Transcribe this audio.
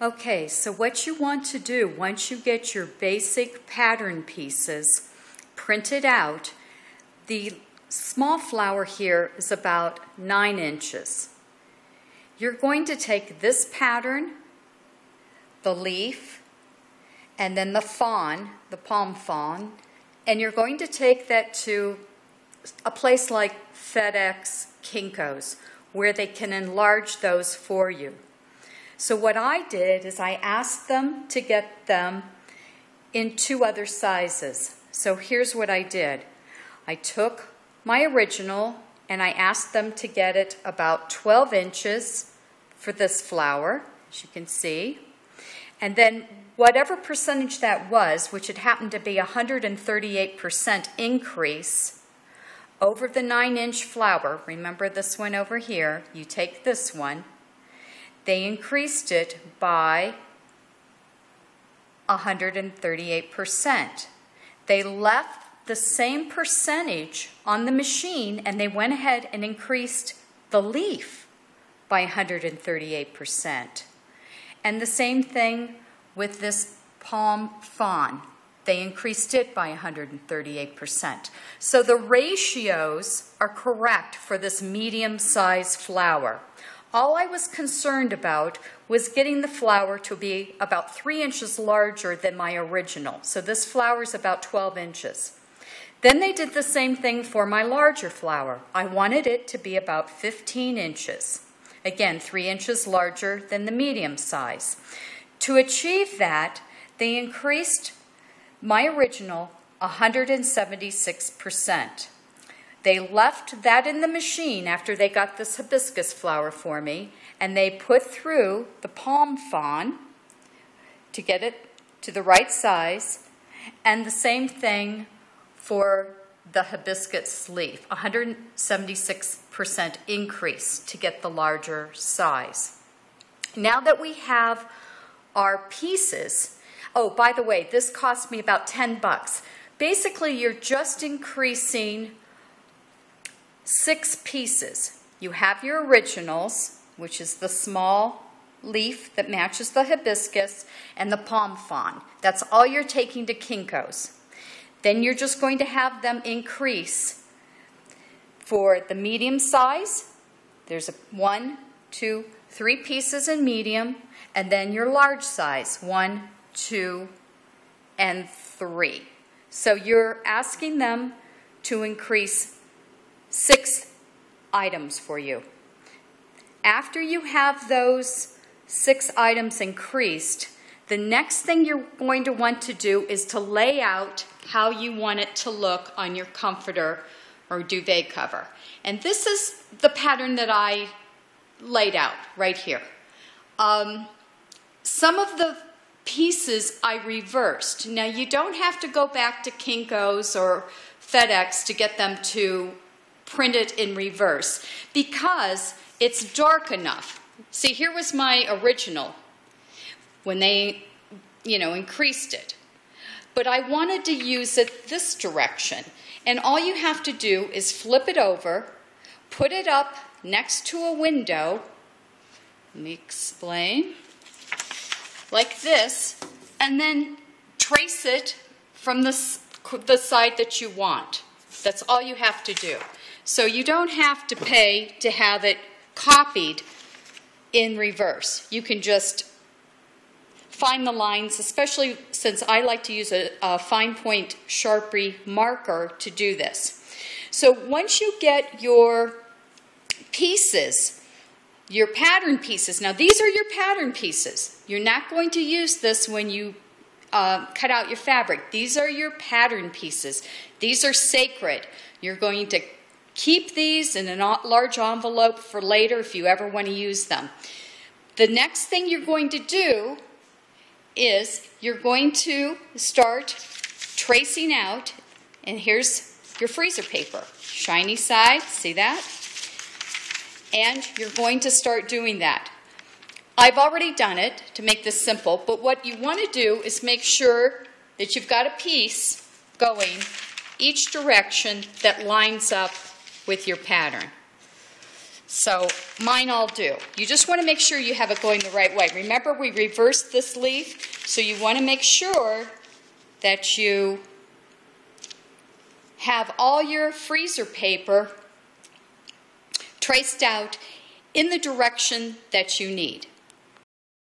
Okay, so what you want to do once you get your basic pattern pieces printed out, the small flower here is about 9 inches. You're going to take this pattern, the leaf, and then the fawn, the palm fawn, and you're going to take that to a place like FedEx, Kinko's, where they can enlarge those for you. So what I did is I asked them to get them in 2 other sizes. So here's what I did. I took my original and I asked them to get it about 12 inches for this flower, as you can see. And then whatever percentage that was, which had happened to be 138% increase over the 9-inch flower, remember this one over here, you take this one, they increased it by 138%. They left the same percentage on the machine and they went ahead and increased the leaf by 138%. And the same thing with this palm fawn. They increased it by 138%. So the ratios are correct for this medium-sized flower. All I was concerned about was getting the flower to be about 3 inches larger than my original. So this flower is about 12 inches. Then they did the same thing for my larger flower. I wanted it to be about 15 inches. Again, 3 inches larger than the medium size. To achieve that, they increased my original 176%. They left that in the machine after they got this hibiscus flower for me, and they put through the palm fawn to get it to the right size, and the same thing for the hibiscus leaf, 176% increase to get the larger size. Now that we have our pieces, oh, by the way, this cost me about 10 bucks. Basically, you're just increasing 6 pieces. You have your originals, which is the small leaf that matches the hibiscus, and the palm fawn. That's all you're taking to Kinko's. Then you're just going to have them increase. For the medium size, there's 1, 2, 3 pieces in medium, and then your large size, 1, 2, and 3. So you're asking them to increase 6 items for you. After you have those 6 items increased, the next thing you're going to want to do is to lay out how you want it to look on your comforter or duvet cover. And this is the pattern that I laid out right here. Some of the pieces I reversed. Now you don't have to go back to Kinko's or FedEx to get them to print it in reverse because it's dark enough. See, here was my original when they, increased it. But I wanted to use it this direction. And all you have to do is flip it over, put it up next to a window. Let me explain. Like this, and then trace it from the side that you want. That's all you have to do. So you don't have to pay to have it copied in reverse. You can just find the lines, especially since I like to use a fine point Sharpie marker to do this. So once you get your pieces, your pattern pieces, now these are your pattern pieces. You're not going to use this when you cut out your fabric. These are your pattern pieces. These are sacred. You're going to keep these in a large envelope for later if you ever want to use them. The next thing you're going to do is you're going to start tracing out, and here's your freezer paper. Shiny side, see that? And you're going to start doing that. I've already done it to make this simple, but what you want to do is make sure that you've got a piece going each direction that lines up with your pattern. So mine all do. You just want to make sure you have it going the right way. Remember, we reversed this leaf, so you want to make sure that you have all your freezer paper traced out in the direction that you need.